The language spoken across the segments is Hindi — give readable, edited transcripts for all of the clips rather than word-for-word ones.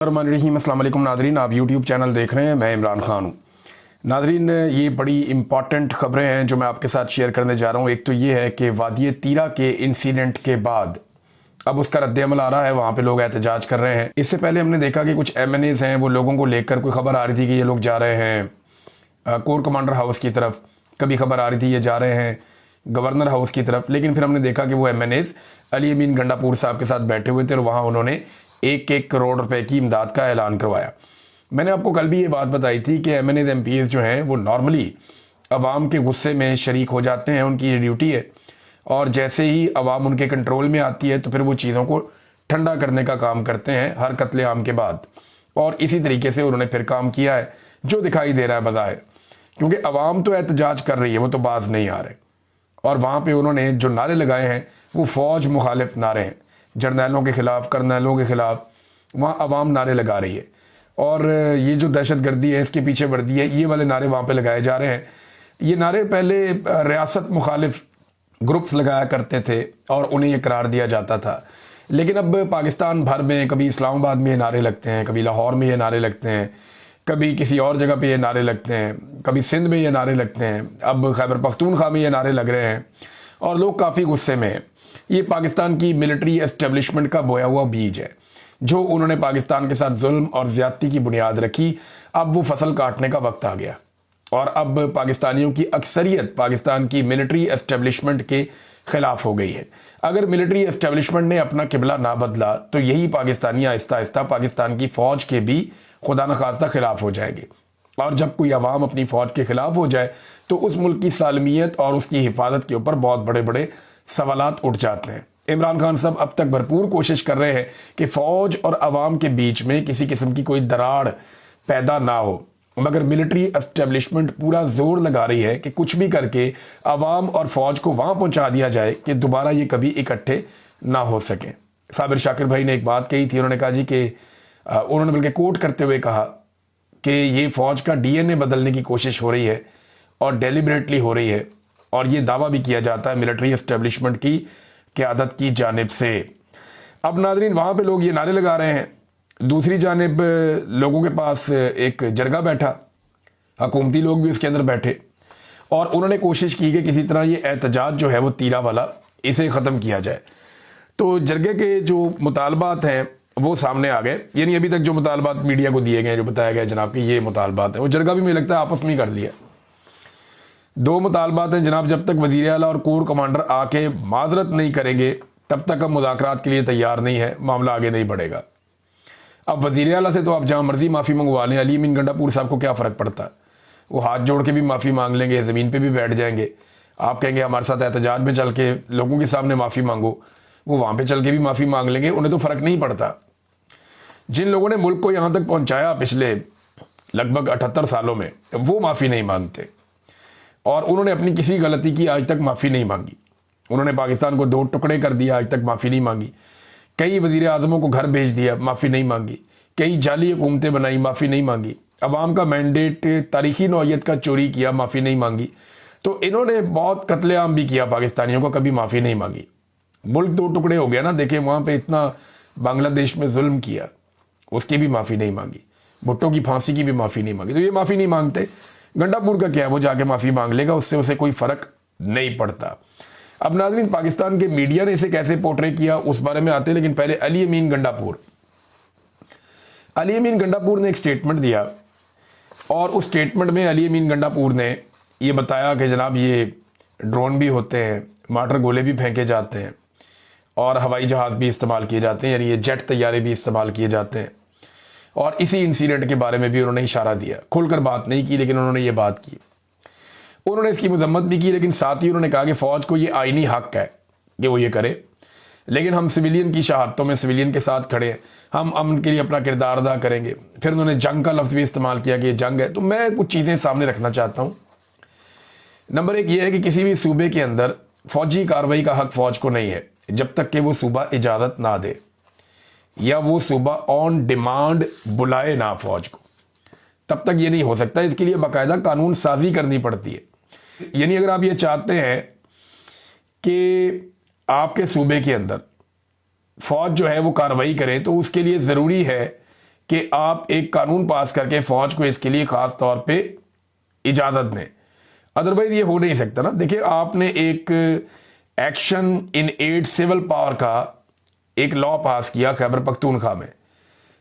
अस्सलाम वालेकुम नादरीन, आप यूट्यूब चैनल देख रहे हैं। मैं इमरान खान हूँ। नादरीन, ये बड़ी इम्पॉर्टेंट खबरें हैं जो मैं आपके साथ शेयर करने जा रहा हूँ। एक तो ये है कि वादी तीरा के इंसिडेंट के बाद अब उसका रद्द-ए-अमल आ रहा है, वहाँ पे लोग एहतजाज कर रहे हैं। इससे पहले हमने देखा कि कुछ MNAs हैं, वो लोगों को लेकर कोई खबर आ रही थी कि ये लोग जा रहे हैं कोर कमांडर हाउस की तरफ, कभी खबर आ रही थी ये जा रहे हैं गवर्नर हाउस की तरफ। लेकिन फिर हमने देखा कि वो MNAs अली अमीन गंडापुर साहब के साथ बैठे हुए थे और वहाँ उन्होंने 1-1 करोड़ रुपए की इमदाद का ऐलान करवाया। मैंने आपको कल भी ये बात बताई थी कि MNAs MPs जो हैं वो नॉर्मली अवाम के गुस्से में शरीक हो जाते हैं, उनकी ये ड्यूटी है। और जैसे ही अवाम उनके कंट्रोल में आती है तो फिर वो चीज़ों को ठंडा करने का काम करते हैं हर कत्ले आम के बाद। और इसी तरीके से उन्होंने फिर काम किया है जो दिखाई दे रहा है बज़ाहिर, क्योंकि अवाम तो एहतजाज कर रही है, वो तो बाज नहीं आ रहे। और वहाँ पे उन्होंने जो नारे लगाए हैं वो फ़ौज मुखालिफ नारे हैं, जर्नैलों के ख़िलाफ़, करनैलों के ख़िलाफ़ वहाँ अवाम नारे लगा रही है। और ये जो दहशतगर्दी है इसके पीछे वर्दी है, ये वाले नारे वहाँ पे लगाए जा रहे हैं। ये नारे पहले रियासत मुखालिफ ग्रुप्स लगाया करते थे और उन्हें ये करार दिया जाता था। लेकिन अब पाकिस्तान भर में कभी इस्लामाबाद में ये नारे लगते हैं, कभी लाहौर में ये नारे लगते हैं, कभी किसी और जगह पे ये नारे लगते हैं, कभी सिंध में ये नारे लगते हैं, अब खैबर पख्तूनख्वा में ये नारे लग रहे हैं और लोग काफ़ी गुस्से में हैं। ये पाकिस्तान की मिलिट्री एस्टेब्लिशमेंट का बोया हुआ बीज है जो उन्होंने पाकिस्तान के साथ जुल्म और ज्यादती की बुनियाद रखी। अब वो फसल काटने का वक्त आ गया और अब पाकिस्तानियों की अक्सरियत पाकिस्तान की मिलिट्री एस्टेब्लिशमेंट के खिलाफ हो गई है। अगर मिलिट्री एस्टेब्लिशमेंट ने अपना किबला ना बदला तो यही पाकिस्तानी आहिस्ता आहिस्ता पाकिस्तान की फौज के भी खुदा न खास्ता खिलाफ हो जाएंगे। और जब कोई अवाम अपनी फौज के खिलाफ हो जाए तो उस मुल्क की सालमियत और उसकी हिफाजत के ऊपर बहुत बड़े बड़े सवालात उठ जाते हैं। इमरान खान साहब अब तक भरपूर कोशिश कर रहे हैं कि फौज और अवाम के बीच में किसी किस्म की कोई दरार पैदा ना हो, मगर मिलिट्री एस्टेब्लिशमेंट पूरा जोर लगा रही है कि कुछ भी करके अवाम और फौज को वहां पहुंचा दिया जाए कि दोबारा ये कभी इकट्ठे ना हो सकें। साबिर शाकिर भाई ने एक बात कही थी, उन्होंने कहा जी कि उन्होंने बल्कि कोट करते हुए कहा कि ये फौज का DNA बदलने की कोशिश हो रही है और डेलिबरेटली हो रही है, और ये दावा भी किया जाता है मिलिट्री एस्टेब्लिशमेंट की क़यादत की जानिब से। अब नाज़रीन, वहाँ पे लोग ये नारे लगा रहे हैं, दूसरी जानिब लोगों के पास एक जरगा बैठा, हुकूमती लोग भी उसके अंदर बैठे और उन्होंने कोशिश की कि किसी तरह ये एहतजाज जो है वो तीरा वाला इसे ख़त्म किया जाए। तो जरगे के जो मुतालबात हैं वो सामने आ गए, यानी अभी तक जो मुतालबात मीडिया को दिए गए, जो बताया गया जनाब कि ये मुतालबात है, वो जरगा भी मुझे लगता है आपस में ही कर लिया। 2 मुतालबात हैं जनाब, जब तक वज़ीर आला और कोर कमांडर आके माजरत नहीं करेंगे तब तक हम मुज़ाकरात के लिए तैयार नहीं है, मामला आगे नहीं बढ़ेगा। अब वज़ीर आला से तो आप जहाँ मर्जी माफ़ी मंगवा लें, अली अमीन गंडापुर साहब को क्या फ़र्क पड़ता है, वो हाथ जोड़ के भी माफ़ी मांग लेंगे, ज़मीन पे भी बैठ जाएंगे। आप कहेंगे हमारे साथ एहतजाज में चल के लोगों के सामने माफ़ी मांगो, वो वहाँ पे चल के भी माफ़ी मांग लेंगे, उन्हें तो फ़र्क नहीं पड़ता। जिन लोगों ने मुल्क को यहाँ तक पहुँचाया पिछले लगभग 78 सालों में, वो माफ़ी नहीं मांगते और उन्होंने अपनी किसी गलती की आज तक माफ़ी नहीं मांगी। उन्होंने पाकिस्तान को 2 टुकड़े कर दिया, आज तक माफ़ी नहीं मांगी। कई वज़ीर आज़मों को घर भेज दिया, माफ़ी नहीं मांगी। कई जाली हुकूमतें बनाई, माफ़ी नहीं मांगी। अवाम का मैंडेट तारीखी नौइयत का चोरी किया, माफ़ी नहीं मांगी। तो इन्होंने बहुत कत्लेआम भी किया पाकिस्तानियों को, कभी माफ़ी नहीं मांगी। मुल्क 2 टुकड़े हो गया ना, देखें वहाँ पर इतना बांग्लादेश में जुल्म किया, उसकी भी माफ़ी नहीं मांगी। भुट्टो की फांसी की भी माफ़ी नहीं मांगी। तो ये माफ़ी नहीं मांगते, गंडापुर का क्या है, वो जाके माफ़ी मांग लेगा, उससे उसे कोई फ़र्क नहीं पड़ता। अब नाज़रीन, पाकिस्तान के मीडिया ने इसे कैसे पोर्ट्रे किया उस बारे में आते हैं, लेकिन पहले अली अमीन गंडापुर ने एक स्टेटमेंट दिया और उस स्टेटमेंट में अली अमीन गंडापुर ने ये बताया कि जनाब ये ड्रोन भी होते हैं, मार्टर गोले भी फेंके जाते हैं और हवाई जहाज़ भी इस्तेमाल किए जाते हैं, यानी ये जेट तैयारे भी इस्तेमाल किए जाते हैं। और इसी इंसिडेंट के बारे में भी उन्होंने इशारा दिया, खुलकर बात नहीं की लेकिन उन्होंने ये बात की। उन्होंने इसकी मजम्मत भी की, लेकिन साथ ही उन्होंने कहा कि फ़ौज को ये आईनी हक है कि वो ये करे, लेकिन हम सिविलियन की शहादतों में सिविलियन के साथ खड़े हैं, हम अमन के लिए अपना किरदार अदा करेंगे। फिर उन्होंने जंग का लफ्ज़ भी इस्तेमाल किया कि ये जंग है। तो मैं कुछ चीज़ें सामने रखना चाहता हूँ। नंबर 1 ये है कि किसी भी सूबे के अंदर फ़ौजी कार्रवाई का हक फ़ौज को नहीं है जब तक कि वो सूबा इजाज़त ना दे या वो सूबा ऑन डिमांड बुलाए ना फौज को, तब तक ये नहीं हो सकता। इसके लिए बाकायदा कानून साजी करनी पड़ती है। यानी अगर आप ये चाहते हैं कि आपके सूबे के अंदर फौज जो है वो कार्रवाई करे तो उसके लिए ज़रूरी है कि आप एक कानून पास करके फौज को इसके लिए खास तौर पे इजाजत दें, अदरवाइज ये हो नहीं सकता ना। देखिए, आपने एक action in aid civil power का एक लॉ पास किया खैबर पख्तूनख्वा में,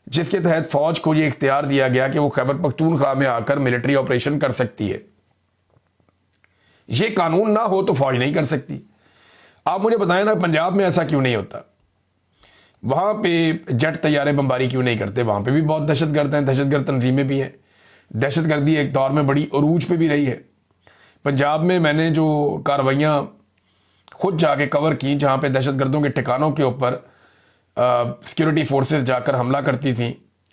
जिसके तहत फौज को यह इख्तियार दिया गया कि वो खैबर पख्तूनख्वा में आकर मिलिट्री ऑपरेशन कर सकती है। ये कानून ना हो तो फौज नहीं कर सकती। आप मुझे बताएं ना, पंजाब में ऐसा क्यों नहीं होता? वहां पे जेट तैयारे बमबारी क्यों नहीं करते? वहां पे भी बहुत दहशतगर्द हैं, दहशतगर्द तंजीमें भी हैं। दहशतगर्दी एक दौर में बड़ी अरूज पे भी रही है। पंजाब में मैंने जो कार्रवाइयां खुद जाके कवर की, जहां पे दहशतगर्दों के ठिकानों के ऊपर सिक्योरिटी फोर्सेस जाकर हमला करती थी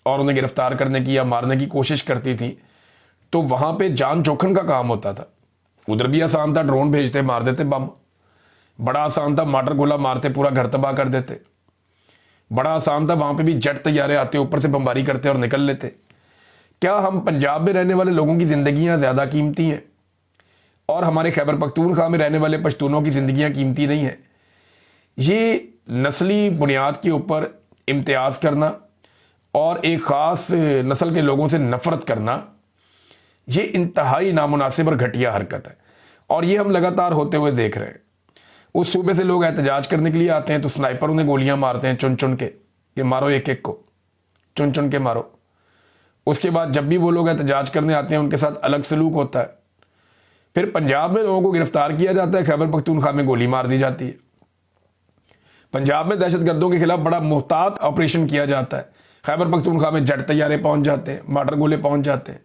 और उन्हें गिरफ्तार करने की या मारने की कोशिश करती थी, तो वहां पे जान जोखिम का काम होता था। उधर भी आसान था, ड्रोन भेजते मार देते बम। बड़ा आसान था, मार्टर गोला मारते पूरा घर तबाह कर देते। बड़ा आसान था, वहां पे भी जेट तैयारे आते ऊपर से बमबारी करते और निकल लेते। क्या हम पंजाब में रहने वाले लोगों की जिंदगियां ज्यादा कीमती हैं और हमारे खैबर पख्तूनख्वा में रहने वाले पश्तूनों की जिंदगियां कीमती नहीं है? ये नस्ली बुनियाद के ऊपर इम्तियाज करना और एक ख़ास नस्ल के लोगों से नफरत करना, ये इंतहाई नामुनासिब और घटिया हरकत है, और ये हम लगातार होते हुए देख रहे हैं। उस सूबे से लोग एहतजाज करने के लिए आते हैं तो स्नाइपर उन्हें गोलियां मारते हैं चुन चुन के, कि मारो एक एक को, चुन चुन के मारो। उसके बाद जब भी वो लोग एहतजाज करने आते हैं उनके साथ अलग सलूक होता है। फिर पंजाब में लोगों को गिरफ्तार किया जाता है, खैबर पख्तूनख्वा में गोली मार दी जाती है। पंजाब में दहशतगर्दों के खिलाफ बड़ा मुहतात ऑपरेशन किया जाता है, खैबर पख्तूनख्वा में जेट तैयारे पहुंच जाते हैं, मार्टर गोले पहुंच जाते हैं।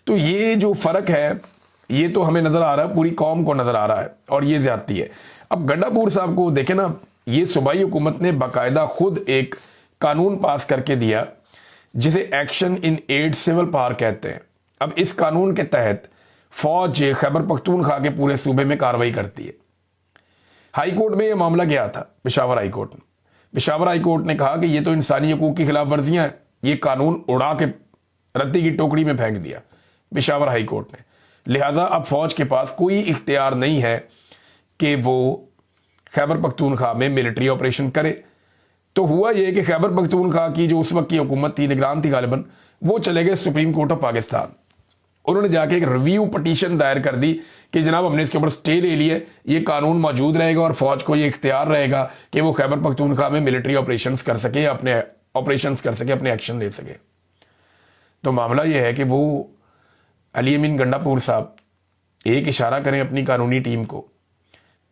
तो ये जो फर्क है ये तो हमें नजर आ रहा है, पूरी कौम को नजर आ रहा है, और ये ज्यादती है। अब गंडापुर साहब को देखें ना, ये सूबाई हुकूमत ने बाकायदा खुद एक कानून पास करके दिया जिसे action in aid civil power कहते हैं। अब इस कानून के तहत फौज खैबर पख्तूनख्वा के पूरे सूबे में कार्रवाई करती है। हाई कोर्ट में यह मामला गया था, पेशावर हाई कोर्ट में। पेशावर हाई कोर्ट ने कहा कि ये तो इंसानी हकूक की खिलाफ वर्जियां हैं, ये कानून उड़ा के रद्दी की टोकरी में फेंक दिया पेशावर हाई कोर्ट ने। लिहाजा अब फौज के पास कोई इख्तियार नहीं है कि वो खैबर पख्तूनख्वा में मिलिट्री ऑपरेशन करे। तो हुआ यह कि खैबर पख्तूनख्वा की जो उस वक्त की हुकूमत थी, निगरान थी गालिबन, वो चले गए सुप्रीम कोर्ट ऑफ पाकिस्तान। उन्होंने जाके एक रिव्यू पिटीशन दायर कर दी कि जनाब हमने इसके ऊपर स्टे ले लिया, ये कानून मौजूद रहेगा और फौज को ये इख्तियार रहेगा कि वो खैबर पख्तूनख्वा में मिलिट्री ऑपरेशंस कर सके, अपने ऑपरेशंस कर सके, अपने एक्शन ले सके। तो मामला ये है कि वो अली अमीन गंडापुर साहब एक इशारा करें अपनी कानूनी टीम को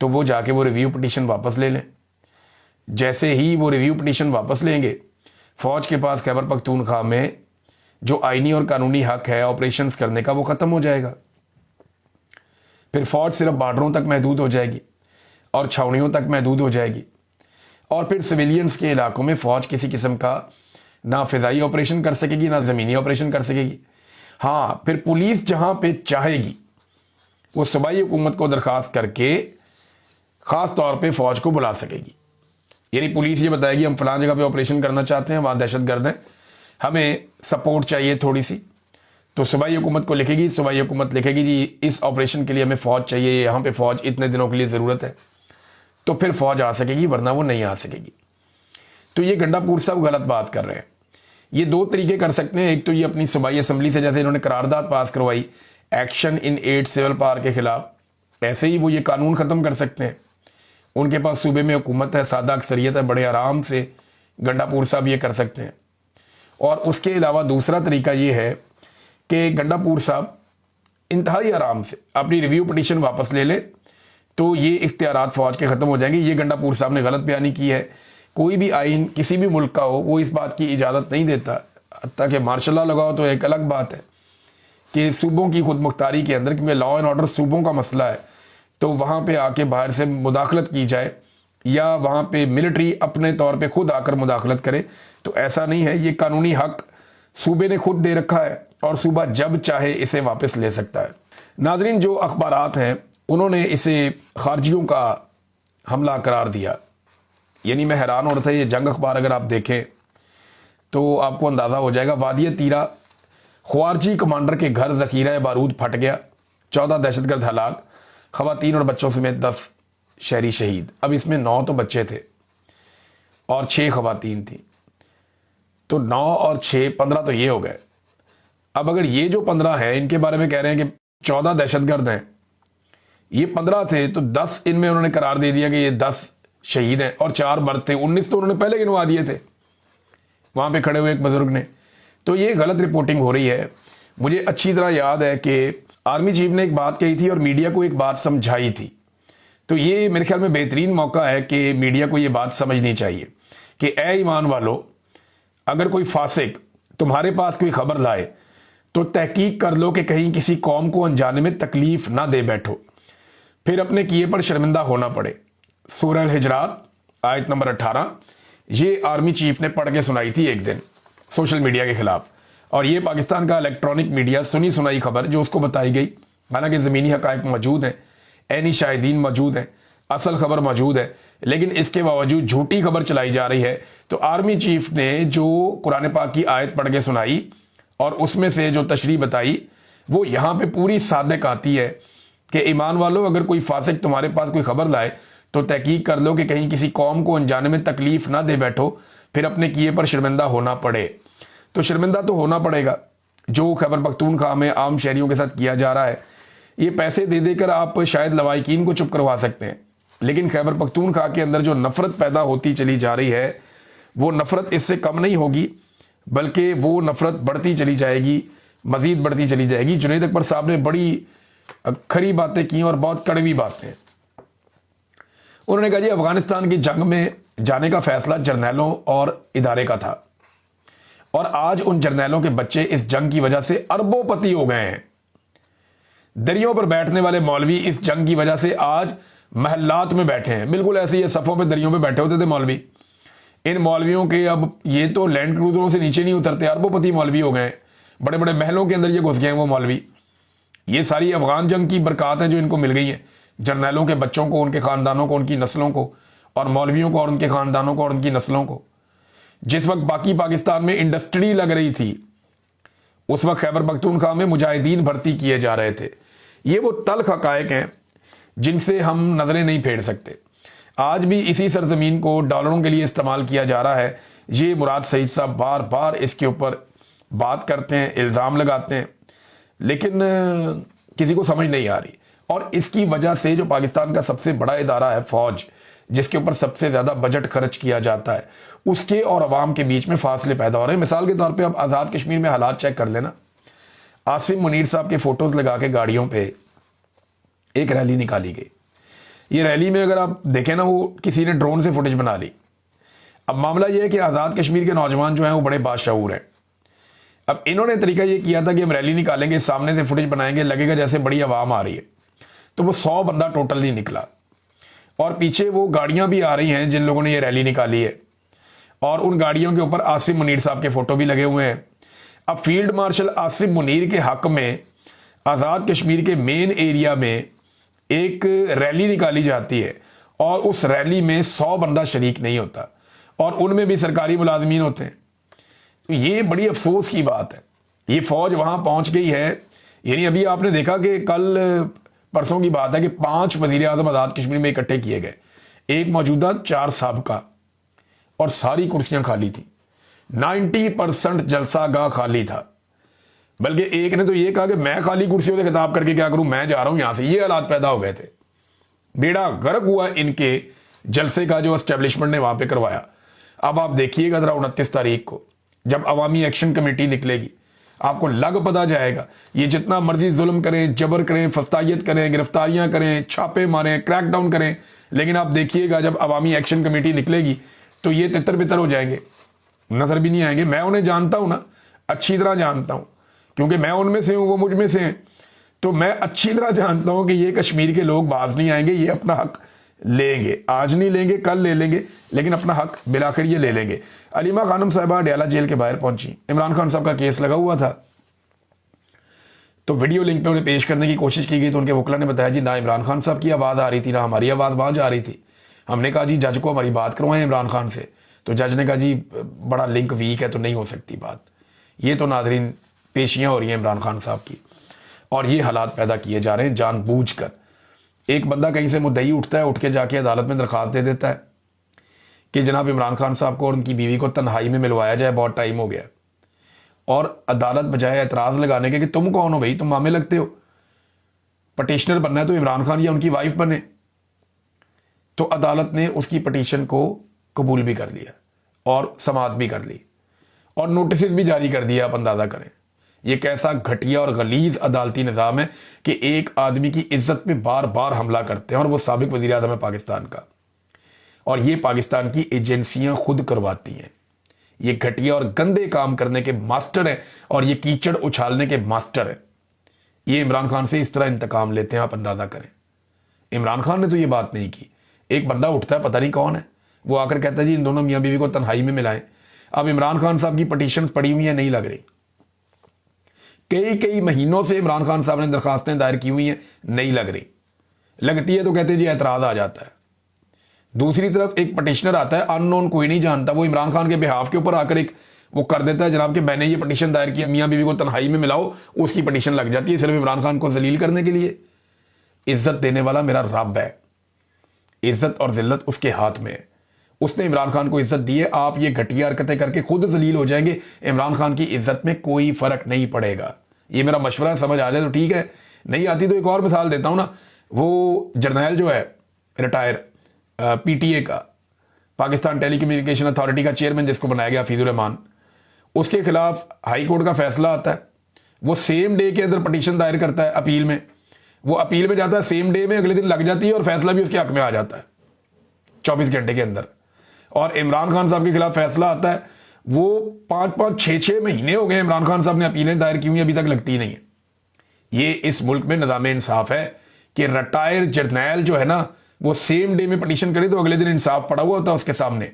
तो वो जाके वो रिव्यू पिटीशन वापस ले लें। जैसे ही वो रिव्यू पिटीशन वापस लेंगे, फौज के पास खैबर पख्तूनख्वा में जो आईनी और कानूनी हक है ऑपरेशंस करने का वो खत्म हो जाएगा। फिर फौज सिर्फ बॉर्डरों तक महदूद हो जाएगी और छावनियों तक महदूद हो जाएगी, और फिर सिविलियंस के इलाकों में फौज किसी किस्म का ना फिजाई ऑपरेशन कर सकेगी ना ज़मीनी ऑपरेशन कर सकेगी। हाँ, फिर पुलिस जहां पे चाहेगी वो सूबाई हुकूमत को दरखास्त करके खास तौर पे फौज को बुला सकेगी। यानी पुलिस ये बताएगी हम फलां जगह पे ऑपरेशन करना चाहते हैं, वहां दहशतगर्द हैं, हमें सपोर्ट चाहिए थोड़ी सी, तो सूबाई हुकूमत को लिखेगी। सूबाई हुकूमत लिखेगी जी इस ऑपरेशन के लिए हमें फौज चाहिए, यहाँ पे फौज इतने दिनों के लिए ज़रूरत है, तो फिर फौज आ सकेगी, वरना वो नहीं आ सकेगी। तो ये गंडापुर साहब गलत बात कर रहे हैं। ये दो तरीके कर सकते हैं, एक तो ये अपनी सूबाई असम्बली से जैसे इन्होंने करारदाद पास करवाई action in aid civil power के खिलाफ, ऐसे ही वो ये कानून ख़त्म कर सकते हैं। उनके पास सूबे में हुकूमत है, सादा अक्सरियत है, बड़े आराम से गंडापुर साहब ये कर सकते हैं। और उसके अलावा दूसरा तरीका ये है कि गंडापुर साहब इंतहाई आराम से अपनी रिव्यू पिटीशन वापस ले ले, तो ये इख्तियारात फौज के ख़त्म हो जाएंगे। ये गंडापुर साहब ने गलत बयानी की है। कोई भी आइन किसी भी मुल्क का हो वो इस बात की इजाज़त नहीं देता, ताकि मार्शल लॉ लगाओ तो एक अलग बात है कि सूबों की खुद मुख्तारी के अंदर, क्योंकि लॉ एंड ऑर्डर सूबों का मसला है, तो वहाँ पे आके बाहर से मुदाखलत की जाए या वहाँ पे मिलिट्री अपने तौर पे खुद आकर मुदाखलत करे, तो ऐसा नहीं है। ये कानूनी हक सूबे ने खुद दे रखा है और सूबा जब चाहे इसे वापस ले सकता है। नाज़रीन, जो अखबारात हैं उन्होंने इसे खारजियों का हमला करार दिया। यानी मैं हैरान हो रहा था, ये जंग अखबार अगर आप देखें तो आपको अंदाज़ा हो जाएगा। वादिय तीरा ख्वारजी कमांडर के घर जखीरा बारूद फट गया, 14 दहशतगर्द हलाक, खवातीन और बच्चों समेत 10 शहरी शहीद। अब इसमें 9 तो बच्चे थे और 6 खवातीन थी। तो 9 और 6 15 तो ये हो गए। अब अगर ये जो 15 है इनके बारे में कह रहे हैं कि 14 दहशतगर्द हैं, ये 15 थे तो 10 इनमें उन्होंने करार दे दिया कि ये 10 शहीद हैं और 4 मर्द थे, 19 तो उन्होंने पहले गिनवा दिए थे वहां पे खड़े हुए एक बुजुर्ग ने। तो ये गलत रिपोर्टिंग हो रही है। मुझे अच्छी तरह याद है कि आर्मी चीफ ने एक बात कही थी और मीडिया को एक बात समझाई थी। तो ये मेरे ख्याल में बेहतरीन मौका है कि मीडिया को ये बात समझनी चाहिए कि ए ईमान वालों, अगर कोई फासिक तुम्हारे पास कोई खबर लाए तो तहकीक कर लो कि कहीं किसी कौम को अनजाने में तकलीफ ना दे बैठो, फिर अपने किए पर शर्मिंदा होना पड़े। सूरह अल-हिजरात आयत नंबर 18 ये आर्मी चीफ ने पढ़ के सुनाई थी एक दिन सोशल मीडिया के खिलाफ, और ये पाकिस्तान का इलेक्ट्रॉनिक मीडिया सुनी सुनाई खबर जो उसको बताई गई। हालांकि ज़मीनी हकायक मौजूद हैं, ऐनी शाहिदीन मौजूद हैं, असल खबर मौजूद है, लेकिन इसके बावजूद झूठी खबर चलाई जा रही है। तो आर्मी चीफ ने जो कुरान पाक की आयत पढ़ के सुनाई और उसमें से जो तशरीह बताई वो यहाँ पे पूरी सादिक आती है कि ईमान वालों, अगर कोई फासिक तुम्हारे पास कोई खबर लाए तो तहकीक कर लो कि कहीं किसी कौम को अनजाने में तकलीफ ना दे बैठो, फिर अपने किए पर शर्मिंदा होना पड़े। तो शर्मिंदा तो होना पड़ेगा। जो खैबर पख्तूनख्वा में आम शहरियों के साथ किया जा रहा है, ये पैसे दे देकर आप शायद लवाइकीन को चुप करवा सकते हैं, लेकिन खैबर पख्तूनख्वा के अंदर जो नफरत पैदा होती चली जा रही है वो नफरत इससे कम नहीं होगी, बल्कि वो नफरत बढ़ती चली जाएगी, मजीद बढ़ती चली जाएगी। जुनैद अकबर साहब ने बड़ी खरी बातें की और बहुत कड़वी बातें। उन्होंने कहा जी अफगानिस्तान की जंग में जाने का फैसला जर्नैलों और इदारे का था, और आज उन जर्नैलों के बच्चे इस जंग की वजह से अरबोपति हो गए हैं। दरियों पर बैठने वाले मौलवी इस जंग की वजह से आज महल्लात में बैठे हैं। बिल्कुल ऐसे ही सफ़ों पे दरियों पे बैठे होते थे मौलवी। इन मौलवियों के अब ये तो लैंड क्रूजरों से नीचे नहीं उतरते, अरबोपति मौलवी हो गए। बड़े बड़े महलों के अंदर ये घुस गए हैं वो मौलवी। ये सारी अफगान जंग की बरकत हैं जो इनको मिल गई हैं, जर्नैलों के बच्चों को, उनके ख़ानदानों को, उनकी नस्लों को, और मौलवियों को और उनके ख़ानदानों को और उनकी नस्लों को। जिस वक्त बाकी पाकिस्तान में इंडस्ट्री लग रही थी, उस वक्त खैबर पख्तूनख्वा में मुजाहिदीन भर्ती किए जा रहे थे। ये वो तल्ख हकायक हैं जिनसे हम नजरें नहीं फेर सकते। आज भी इसी सरजमीन को डॉलरों के लिए इस्तेमाल किया जा रहा है। ये मुराद सईद साहब बार बार इसके ऊपर बात करते हैं, इल्ज़ाम लगाते हैं, लेकिन किसी को समझ नहीं आ रही। और इसकी वजह से जो पाकिस्तान का सबसे बड़ा इदारा है फौज, जिसके ऊपर सबसे ज़्यादा बजट खर्च किया जाता है, उसके और अवाम के बीच में फासले पैदा हो रहे हैं। मिसाल के तौर पे आप आज़ाद कश्मीर में हालात चेक कर लेना। आसिम मुनीर साहब के फोटोज़ लगा के गाड़ियों पे एक रैली निकाली गई। ये रैली में अगर आप देखें ना, वो किसी ने ड्रोन से फुटेज बना ली। अब मामला ये है कि आज़ाद कश्मीर के नौजवान जो हैं वो बड़े बाशऊर हैं। अब इन्होंने तरीका ये किया था कि हम रैली निकालेंगे, सामने से फुटेज बनाएंगे, लगेगा जैसे बड़ी आवाम आ रही है। तो वो 100 बंदा टोटल नहीं निकला, और पीछे वो गाड़ियां भी आ रही हैं जिन लोगों ने ये रैली निकाली है, और उन गाड़ियों के ऊपर आसिम मुनीर साहब के फोटो भी लगे हुए हैं। अब फील्ड मार्शल आसिम मुनीर के हक में आज़ाद कश्मीर के मेन एरिया में एक रैली निकाली जाती है, और उस रैली में 100 बंदा शरीक नहीं होता, और उनमें भी सरकारी मुलाजमीन होते हैं। तो ये बड़ी अफसोस की बात है। ये फौज वहां पहुंच गई है। यानी अभी आपने देखा कि कल परसों की बात है कि 5 वज़ीर आज़म आज़ाद कश्मीर में इकट्ठे किए गए, एक मौजूदा 4 साबका, और सारी कुर्सियां खाली थी। 90% जलसा गाह खाली था। बल्कि एक ने तो ये कहा कि मैं खाली कुर्सियों से खिताब करके क्या करूं, मैं जा रहा हूं यहां से। ये हालात पैदा हो गए थे। बेड़ा गर्क हुआ इनके जलसे का जो एस्टेब्लिशमेंट ने वहां पे करवाया। अब आप देखिएगा जरा 29 तारीख को जब अवामी एक्शन कमेटी निकलेगी, आपको लग पता जाएगा। ये जितना मर्जी जुल्म करें, जबर करें, फस्तायत करें, गिरफ्तारियां करें, छापे मारें, क्रैकडाउन करें, लेकिन आप देखिएगा जब अवामी एक्शन कमेटी निकलेगी तो ये तितर बितर हो जाएंगे, नजर भी नहीं आएंगे। मैं उन्हें जानता हूं ना, अच्छी तरह जानता हूं, क्योंकि मैं उनमें से हूं, वो मुझ में से हैं। तो मैं अच्छी तरह जानता हूं कि ये कश्मीर के लोग बाज नहीं आएंगे। ये अपना हक लेंगे, आज नहीं लेंगे, कल ले लेंगे, लेकिन अपना हक बिलाखिर ये ले लेंगे। अलीमा खानम साहिबा अडयाला जेल के बाहर पहुंची। इमरान खान साहब का केस लगा हुआ था, तो वीडियो लिंक पे उन्हें पेश करने की कोशिश की गई, तो उनके वकील ने बताया जी ना इमरान खान साहब की आवाज़ आ रही थी, ना हमारी आवाज़ वहां जा रही थी। हमने कहा जी जज को हमारी बात करवाएं इमरान खान से, तो जज ने कहा जी बड़ा लिंक वीक है तो नहीं हो सकती बात। ये तो नादरीन पेशियां हो रही हैं इमरान खान साहब की, और ये हालात पैदा किए जा रहे हैं जानबूझकर। एक बंदा कहीं से मुद्दई उठता है, उठ के जाके अदालत में दरखास्त दे देता है कि जनाब इमरान खान साहब को और उनकी बीवी को तन्हाई में मिलवाया जाए, बहुत टाइम हो गया। और अदालत बजाय एतराज़ लगाने के कि तुम कौन हो भाई, तुम मामे लगते हो, पटिशनर बनना है तो इमरान खान या उनकी वाइफ बने, तो अदालत ने उसकी पटिशन को कबूल भी कर लिया और समाअत भी कर ली और नोटिस भी जारी कर दिया। आप अंदाजा करें ये कैसा घटिया और गलीज अदालती निज़ाम है कि एक आदमी की इज्जत पे बार बार हमला करते हैं, और वो साबिक वज़ीर आज़म है पाकिस्तान का, और ये पाकिस्तान की एजेंसियां खुद करवाती हैं। ये घटिया और गंदे काम करने के मास्टर हैं और ये कीचड़ उछालने के मास्टर हैं। ये इमरान खान से इस तरह इंतकाम लेते हैं, आप अंदाजा करें। इमरान खान ने तो ये बात नहीं की। एक बंदा उठता है, पता नहीं कौन है, वो आकर कहता है जी इन दोनों मियाँ बीवी को तन्हाई में मिलाएं। अब इमरान खान साहब की पटिशन पड़ी हुई है, नहीं लग रही। कई महीनों से इमरान खान साहब ने दरखास्तें दायर की हुई हैं, नहीं लग रही। लगती है तो कहते हैं जी एतराज आ जाता है। दूसरी तरफ एक पटिशनर आता है, अननोन, कोई नहीं जानता, वो इमरान खान के बिहाफ के ऊपर आकर एक वो कर देता है, जनाब कि मैंने ये पटिशन दायर किया, मियाँ बीवी को तन्हाई में मिलाओ, उसकी पटिशन लग जाती है सिर्फ इमरान खान को जलील करने के लिए। इज्जत देने वाला मेरा रब है, इज्जत और जिल्लत उसके हाथ में है। उसने इमरान खान को इज्जत दी है। आप ये घटिया हरकतें करके खुद जलील हो जाएंगे, इमरान खान की इज्जत में कोई फर्क नहीं पड़ेगा। ये मेरा मशवरा है, समझ आ जाए तो ठीक है, नहीं आती तो एक और मिसाल देता हूं ना। वो जर्नैल जो है रिटायर पीटीए का, पाकिस्तान टेलीकम्युनिकेशन अथॉरिटी का चेयरमैन जिसको बनाया गया हफीजुर रहमान, उसके खिलाफ हाई कोर्ट का फैसला आता है, वो सेम डे के अंदर पटिशन दायर करता है अपील में, वो अपील में जाता है, सेम डे में अगले दिन लग जाती है और फैसला भी उसके हक में आ जाता है 24 घंटे के अंदर। और इमरान खान साहब के खिलाफ फैसला आता है, वो 5-5, 6-6 महीने हो गए इमरान खान साहब ने अपीलें दायर की हुई, अभी तक लगती नहीं है। ये इस मुल्क में निज़ाम इंसाफ है कि रिटायर जर्नैल जो है ना, वो सेम डे में पटिशन करे तो अगले दिन इंसाफ पड़ा हुआ होता है उसके सामने।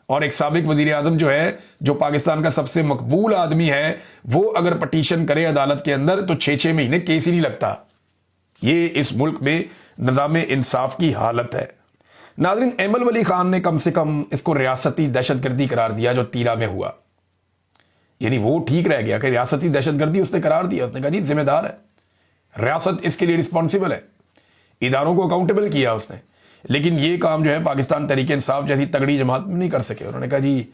और एक साबिक वजीर आजम जो है, जो पाकिस्तान का सबसे मकबूल आदमी है, वो अगर पटिशन करे अदालत के अंदर तो 6-6 महीने केस ही नहीं लगता। ये इस मुल्क में निज़ाम इंसाफ की हालत है। नाज़रीन, एमल वली खान ने कम से कम इसको रियासती दहशतगर्दी करार दिया जो तीरा में हुआ। यानी वो ठीक रह गया कि रियासती दहशतगर्दी उसने करार दिया। उसने कहा जी जिम्मेदार है, रियासत इसके लिए रिस्पॉन्सिबल है, इदारों को अकाउंटेबल किया उसने। लेकिन ये काम जो है पाकिस्तान तहरीक इंसाफ जैसी तगड़ी जमात में नहीं कर सके। उन्होंने कहा जी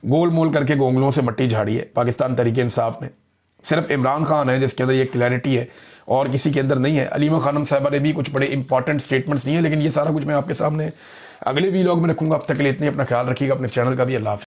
गोल मोल करके गोंगलों से मट्टी झाड़ी है पाकिस्तान तहरीक इंसाफ ने। सिर्फ इमरान खान है जिसके अंदर ये क्लैरिटी है और किसी के अंदर नहीं है। अलीमा खानम साहबा ने भी कुछ बड़े इंपॉर्टेंट स्टेटमेंट्स दिए हैं, लेकिन ये सारा कुछ मैं आपके सामने अगले वीलॉग में रखूंगा। अब तक के लिए इतने, अपना ख्याल रखिएगा, अपने चैनल का भी। अल्लाह हाफ़िज़।